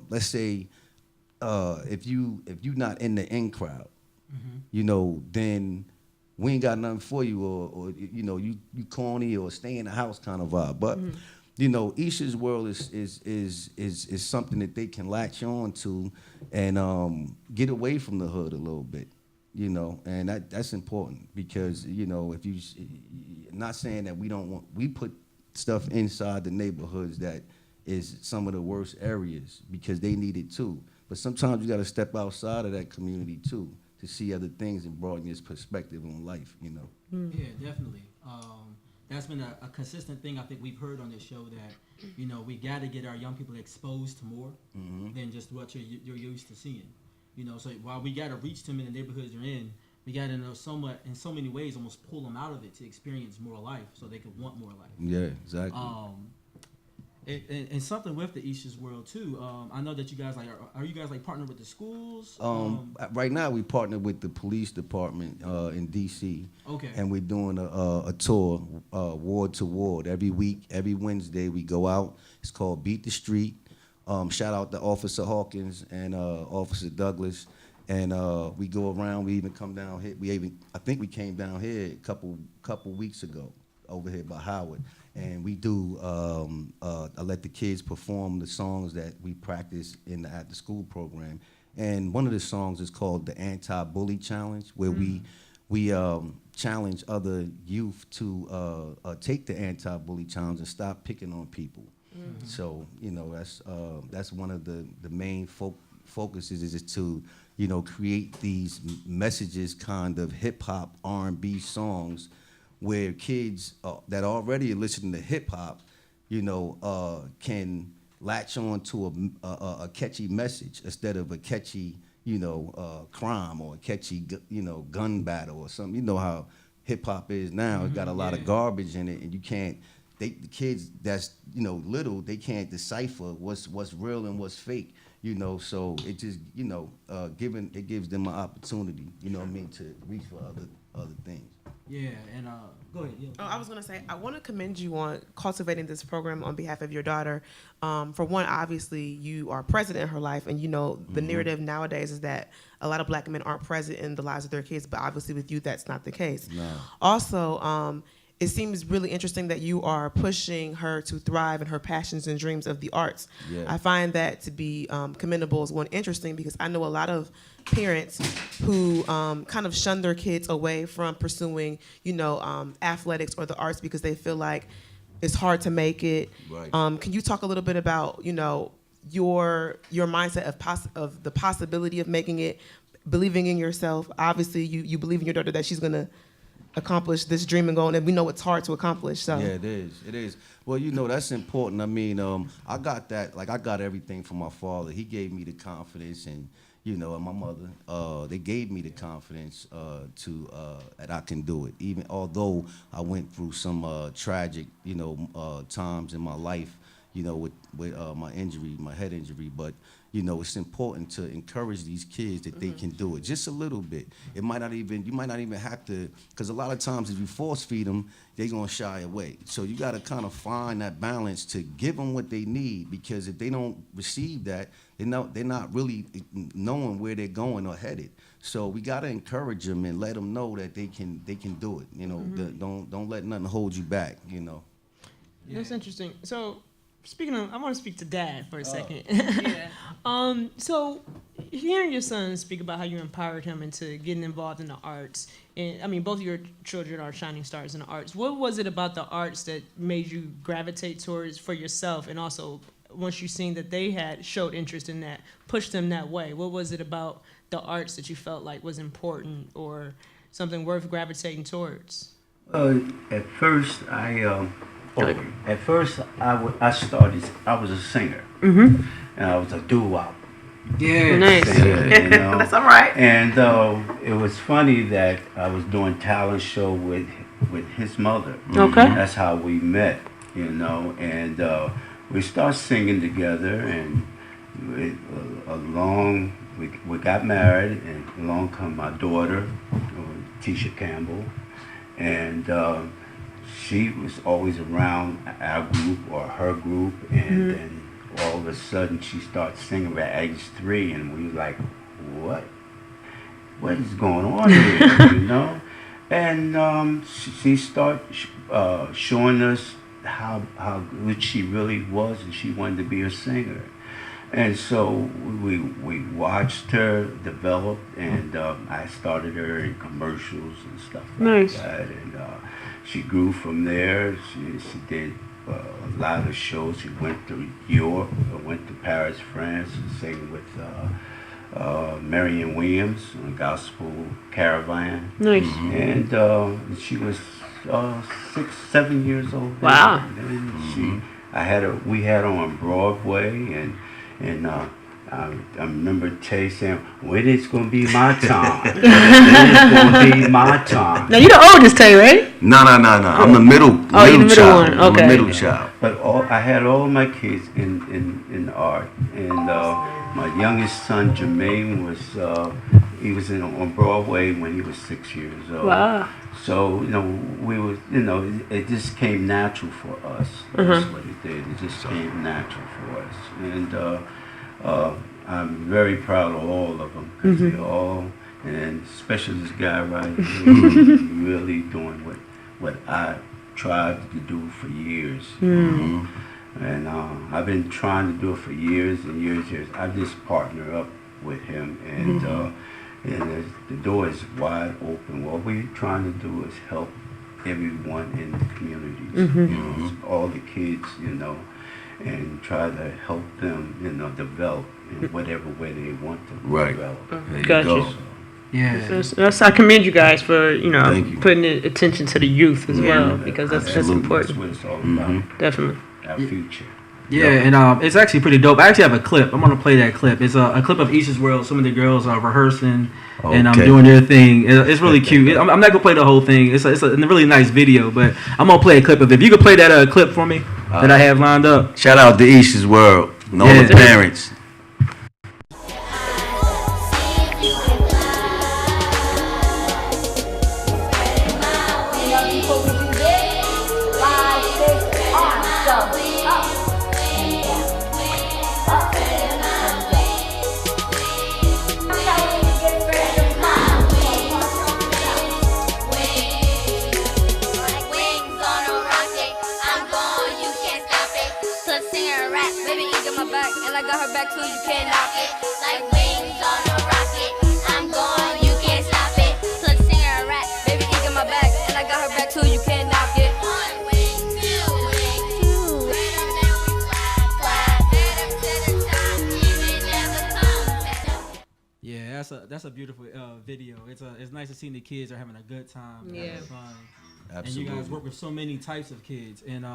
let's say if you not in the in crowd, then we ain't got nothing for you, or you corny or stay in the house kind of vibe. But EESHA'S world is something that they can latch on to and get away from the hood a little bit. And that's important because if you not saying that we put stuff inside the neighborhoods that is some of the worst areas because they need it too. But sometimes you got to step outside of that community too to see other things and broaden your perspective on life. Yeah, definitely. That's been a consistent thing I think we've heard on this show that we got to get our young people exposed to more than just what you're used to seeing. So while we got to reach them in the neighborhoods they're in, we got to know in so many ways, almost pull them out of it to experience more life so they could want more life. Yeah, exactly. And something with the EESHA'S world too. I know that you guys are you guys partnered with the schools? Right now we partner with the police department in DC. Okay. And we're doing a tour, ward to ward. Every week, every Wednesday we go out. It's called Beat the Street. Shout out to Officer Hawkins and Officer Douglas. And we go around. We even come down here. I think we came down here a couple weeks ago over here by Howard. And we do, I let the kids perform the songs that we practice in the after school program. And one of the songs is called the Anti-Bully Challenge, where we challenge other youth to take the anti-bully challenge and stop picking on people. So, that's one of the main focuses is to, create these messages, kind of hip hop, R&B songs where kids that already are listening to hip hop, can latch on to a catchy message instead of a catchy, crime or a catchy, gun battle or something. You know how hip hop is now. It's got a lot of garbage in it, and you can't. The kids that's little, they can't decipher what's real and what's fake. So it just it gives them an opportunity. To reach for other things. Yeah, and go ahead. Yeah. Oh, I was going to say, I want to commend you on cultivating this program on behalf of your daughter. For one, obviously, you are present in her life, and the narrative nowadays is that a lot of black men aren't present in the lives of their kids, but obviously with you, that's not the case. No. Also, it seems really interesting that you are pushing her to thrive in her passions and dreams of the arts. Yeah. I find that to be commendable as one, interesting, because I know a lot of parents who kind of shun their kids away from pursuing, athletics or the arts because they feel like it's hard to make it. Right. Can you talk a little bit about, your mindset of the possibility of making it, believing in yourself? Obviously, you believe in your daughter that she's gonna accomplish this dream and goal, and we know it's hard to accomplish. So yeah, it is. Well, that's important. I mean, I got that. Like, I got everything from my father. He gave me the confidence, and and my mother. They gave me the confidence that I can do it. Even although I went through some tragic, times in my life, with my injury, my head injury, but. It's important to encourage these kids that they can do it just a little bit. You might not even have to, because a lot of times if you force feed them, they're gonna shy away. So you got to kind of find that balance to give them what they need, because if they don't receive that, they're not really knowing where they're going or headed. So we got to encourage them and let them know that they can do it. Don't let nothing hold you back. Yeah. That's interesting. So. Speaking of, I want to speak to Dad for a second. So hearing your son speak about how you empowered him into getting involved in the arts, and I mean, both of your children are shining stars in the arts. What was it about the arts that made you gravitate towards for yourself, and also once you seen that they had showed interest in that, pushed them that way? What was it about the arts that you felt like was important or something worth gravitating towards? At first, At first, I was a singer, and I was a doo-wop. Yeah, nice. Singer, That's all right. And it was funny that I was doing talent show with his mother. Okay. That's how we met, and we started singing together, and we got married, and along come my daughter, Tisha Campbell, and she was always around our group or her group, and then all of a sudden she starts singing at age 3, and we like, what? What is going on here? You know? And she started showing us how good she really was, and she wanted to be a singer. And so we watched her develop, and I started her in commercials and stuff like that. And she grew from there. She did a lot of shows. She went to Europe, went to Paris, France, and sang with Marion Williams on Gospel Caravan. Nice. And she was 6, 7 years old. Wow. And we had her on Broadway, and I remember Tay saying, "When it's gonna be my time? When it's gonna be my time?" Now you're the oldest, Tay, right? No. I'm the middle. Oh, you're the middle child. one. I'm the Okay. middle child. But I had all my kids in art, and my youngest son Jermaine was he was on Broadway when he was 6 years old. Wow. So we was it just came natural for us. That's what it did. It just came natural for us, and I'm very proud of all of them because they're all, and especially this guy right here, really doing what I tried to do for years. And I've been trying to do it for years and years. I just partner up with him, and the door is wide open. What we're trying to do is help everyone in the communities, all the kids, and try to help them, develop in whatever way they want to develop. There you Gotcha. go. Yeah. I commend you guys for Thank you. putting attention to the youth as well, because that's Absolutely. important. That's what it's all about. Definitely. Our future. Yeah, and it's actually pretty dope. I actually have a clip. I'm gonna play that clip. It's a clip of EESHA'S World. Some of the girls are rehearsing and Okay. doing their thing. It's really cute. I'm not gonna play the whole thing. It's a really nice video, but I'm gonna play a clip of it. If you could play that clip for me that I have lined up. Shout out to EESHA'S World and all Yeah. the parents. And I got her back too, you can't knock it. Like wings on a rocket, I'm going, you can't stop it. Plus singer a rap, baby, you got my back. And I got her back too, you can't knock it. One wing, two wings, right up there we fly, right up to the top, even never come. Yeah, that's a beautiful video. It's nice to see the kids are having a good time, having fun. Absolutely. And you guys work with so many types of kids, and